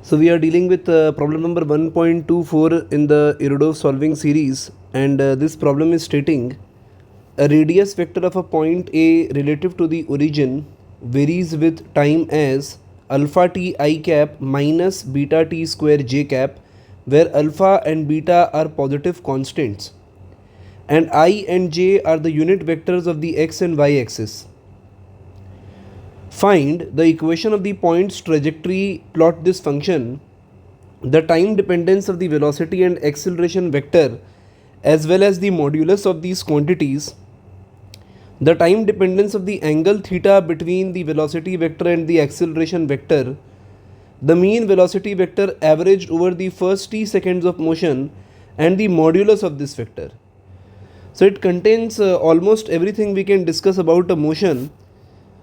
So we are dealing with problem number 1.24 in the Irodov solving series, and this problem is stating a radius vector of a point A relative to the origin varies with time as alpha t I cap minus beta t square j cap, where alpha and beta are positive constants and I and j are the unit vectors of the x and y axis. Find the equation of the point's trajectory. Plot this function. The time dependence of the velocity and acceleration vector as well as the modulus of these quantities, the time dependence of the angle theta between the velocity vector and the acceleration vector, the mean velocity vector averaged over the first t seconds of motion, and the modulus of this vector. So it contains almost everything we can discuss about a motion.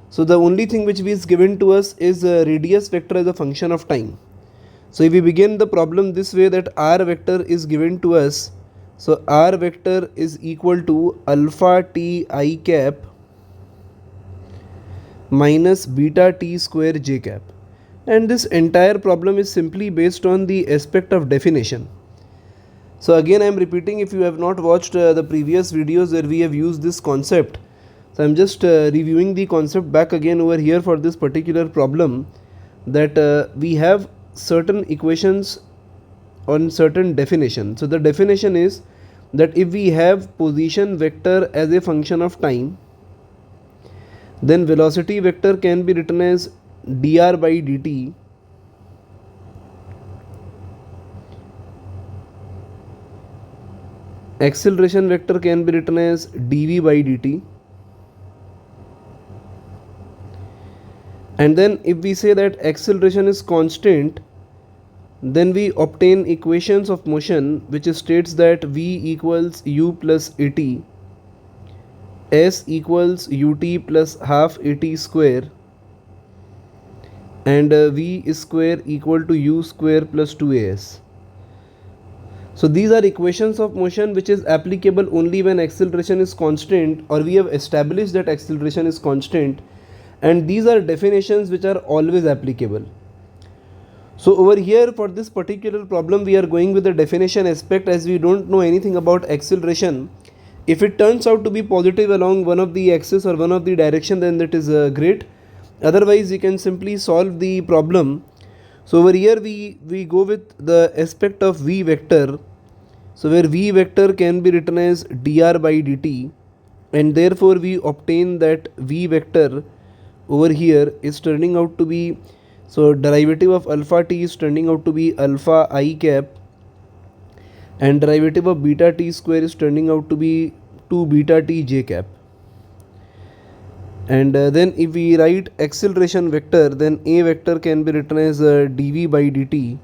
So the only thing which is given to us is radius vector as a function of time. So if we begin the problem this way, that r vector is given to us. So r vector is equal to alpha t I cap minus beta t square j cap. And this entire problem is simply based on the aspect of definition. So again I am repeating, if you have not watched the previous videos where we have used this concept, so I am just reviewing the concept back again over here for this particular problem, that we have certain equations on certain definition. So the definition is that if we have position vector as a function of time, then velocity vector can be written as dr by dt acceleration vector can be written as dv by dt, and then if we say that acceleration is constant, then we obtain equations of motion which states that v equals u plus at, s equals ut plus half at square, and v square equal to u square plus 2as. So these are equations of motion which is applicable only when acceleration is constant, or we have established that acceleration is constant, and these are definitions which are always applicable. So over here for this particular problem we are going with the definition aspect, as we don't know anything about acceleration. If it turns out to be positive along one of the axis or one of the direction, then that is great. Otherwise we can simply solve the problem. So over here we go with the aspect of v vector. So where v vector can be written as dr by dt, and therefore we obtain that v vector over here is turning out to be, so derivative of alpha t is turning out to be alpha I cap, and derivative of beta t square is turning out to be 2 beta t j cap. And then if we write acceleration vector, then a vector can be written as dv by dt.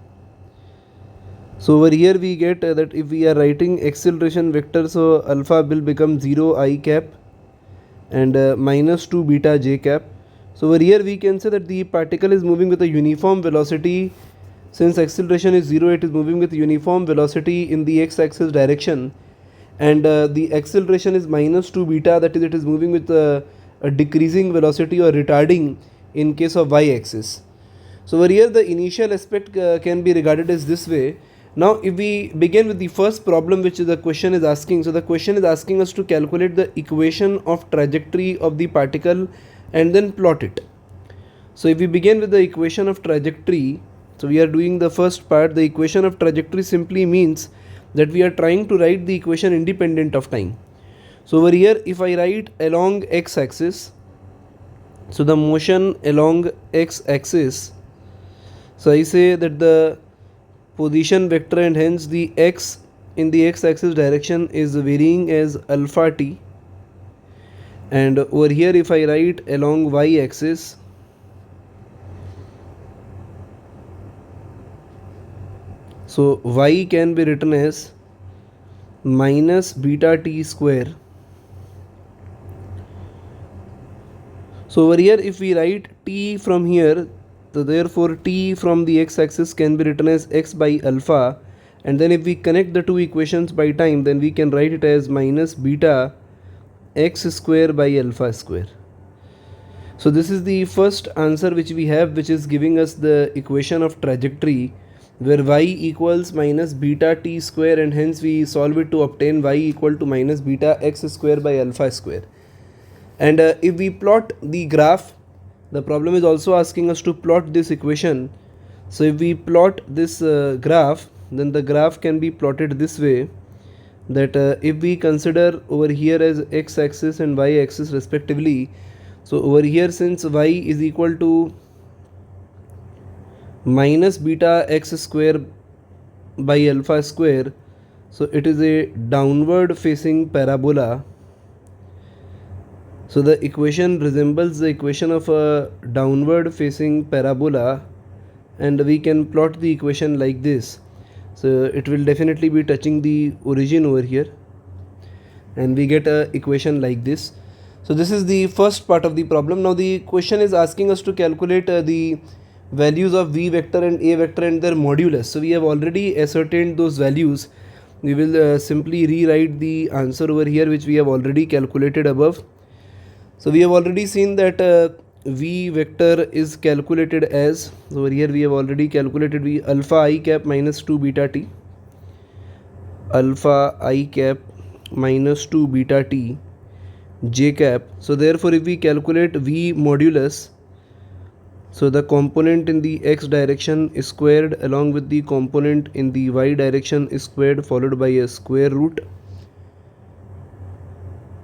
So over here we get that if we are writing acceleration vector, so alpha will become 0 I cap and minus 2 beta j cap. So over here we can say that the particle is moving with a uniform velocity. Since acceleration is 0, it is moving with uniform velocity in the x-axis direction, and the acceleration is minus 2 beta, that is it is moving with a decreasing velocity or retarding in case of y-axis. So over here the initial aspect can be regarded as this way. Now if we begin with the first problem which the question is asking, so the question is asking us to calculate the equation of trajectory of the particle and then plot it. So if we begin with the equation of trajectory, so we are doing the first part. The equation of trajectory simply means that we are trying to write the equation independent of time. So over here if I write along x-axis, so the motion along x-axis, so I say that the position vector and hence the x in the x-axis direction is varying as alpha t, and over here if I write along y-axis, so y can be written as minus beta t square. So over here if we write t from here, so therefore t from the x-axis can be written as x by alpha, and then if we connect the two equations by time, then we can write it as minus beta x square by alpha square. So this is the first answer which we have, which is giving us the equation of trajectory where y equals minus beta t square, and hence we solve it to obtain y equal to minus beta x square by alpha square. And if we plot the graph, the problem is also asking us to plot this equation. So if we plot this graph, then the graph can be plotted this way, that if we consider over here as x axis and y axis respectively, so over here, since y is equal to minus beta x square by alpha square, so it is a downward facing parabola. So the equation resembles the equation of a downward facing parabola, and we can plot the equation like this. So it will definitely be touching the origin over here, and we get a equation like this. So this is the first part of the problem. Now the question is asking us to calculate the values of v vector and a vector and their modulus. So we have already ascertained those values. We will simply rewrite the answer over here, which we have already calculated above. So we have already seen that v vector is calculated as, so over here we have already calculated v alpha I cap minus 2 beta t, alpha I cap minus 2 beta t j cap. So therefore if we calculate v modulus, so the component in the x direction is squared along with the component in the y direction is squared followed by a square root.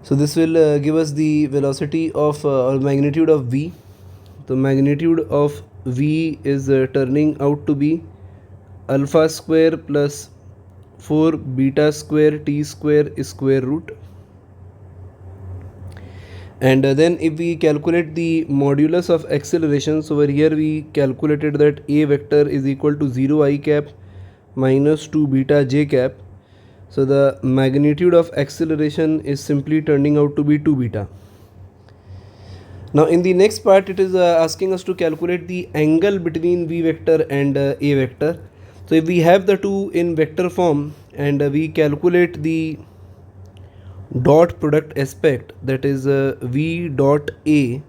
So this will give us the velocity of or magnitude of v. The magnitude of v is turning out to be alpha square plus 4 beta square t square square root. And then if we calculate the modulus of acceleration, so over here we calculated that a vector is equal to 0 I cap minus 2 beta j cap. So the magnitude of acceleration is simply turning out to be 2 beta. Now in the next part it is asking us to calculate the angle between v vector and a vector. So if we have the two in vector form and we calculate the dot product aspect, that is v dot a,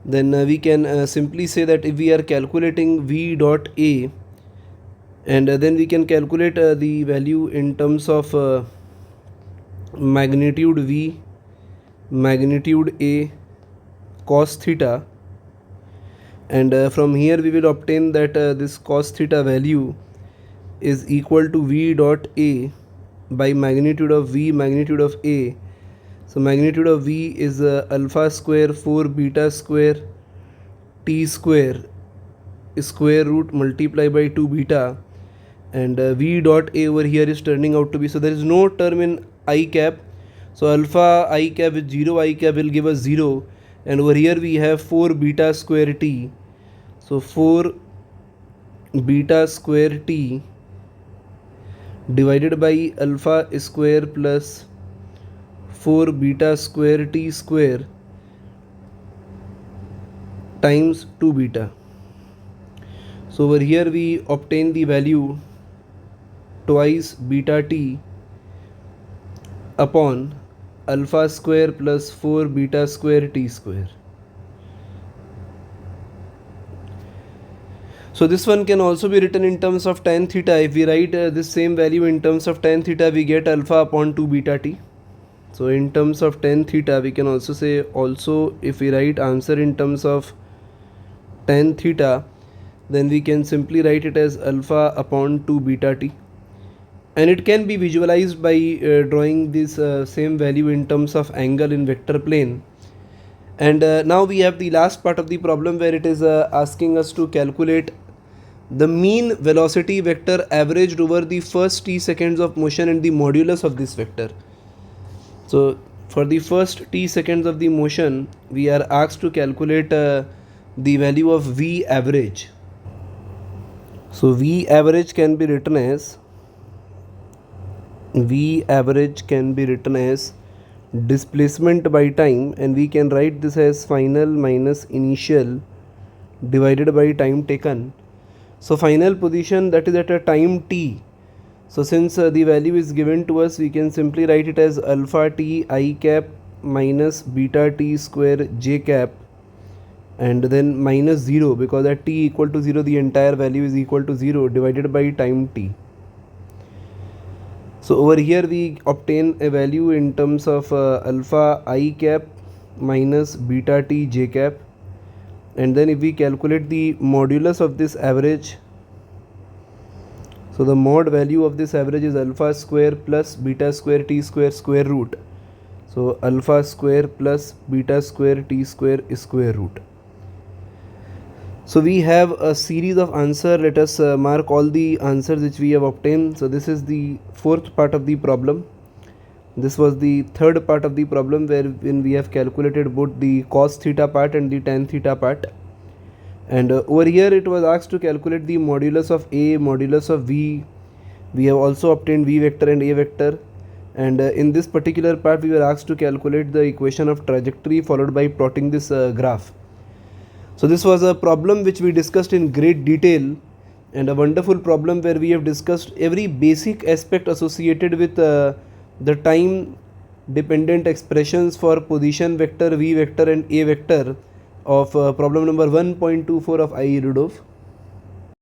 then we can simply say that if we are calculating v dot a, and then we can calculate the value in terms of magnitude v, magnitude a, cos theta, and from here we will obtain that this cos theta value is equal to v dot a by magnitude of v, magnitude of a. So magnitude of v is alpha square 4 beta square t square square root multiplied by 2 beta, and v dot a over here is turning out to be, so there is no term in I cap, so alpha I cap with 0 I cap will give us 0, and over here we have 4 beta square t, so 4 beta square t divided by alpha square plus 4 beta square t square times 2 beta. So over here we obtain the value twice beta t upon alpha square plus 4 beta square t square. So this one can also be written in terms of tan theta. If we write this same value in terms of tan theta, we get alpha upon 2 beta t. So in terms of tan theta, we can also say, also if we write answer in terms of tan theta, then we can simply write it as alpha upon 2 beta t. And it can be visualized by drawing this same value in terms of angle in vector plane. And now we have the last part of the problem where it is asking us to calculate the mean velocity vector averaged over the first t seconds of motion and the modulus of this vector. So for the first t seconds of the motion, we are asked to calculate the value of v average. So v average can be written as displacement by time, and we can write this as final minus initial divided by time taken. So final position, that is at a time t. So since the value is given to us, we can simply write it as alpha t I cap minus beta t square j cap, and then minus 0, because at t equal to 0 the entire value is equal to 0, divided by time t. So over here we obtain a value in terms of alpha I cap minus beta t j cap, and then if we calculate the modulus of this average, so the mod value of this average is alpha square plus beta square t square square root. So alpha square plus beta square t square square root. So we have a series of answers. Let us mark all the answers which we have obtained. So this is the fourth part of the problem. This was the third part of the problem, wherein we have calculated both the cos theta part and the tan theta part. And over here it was asked to calculate the modulus of A, modulus of V. We have also obtained V vector and A vector. And in this particular part we were asked to calculate the equation of trajectory followed by plotting this graph. So this was a problem which we discussed in great detail, and a wonderful problem where we have discussed every basic aspect associated with the time dependent expressions for position vector, V vector and A vector of problem number 1.24 of I.E Irodov.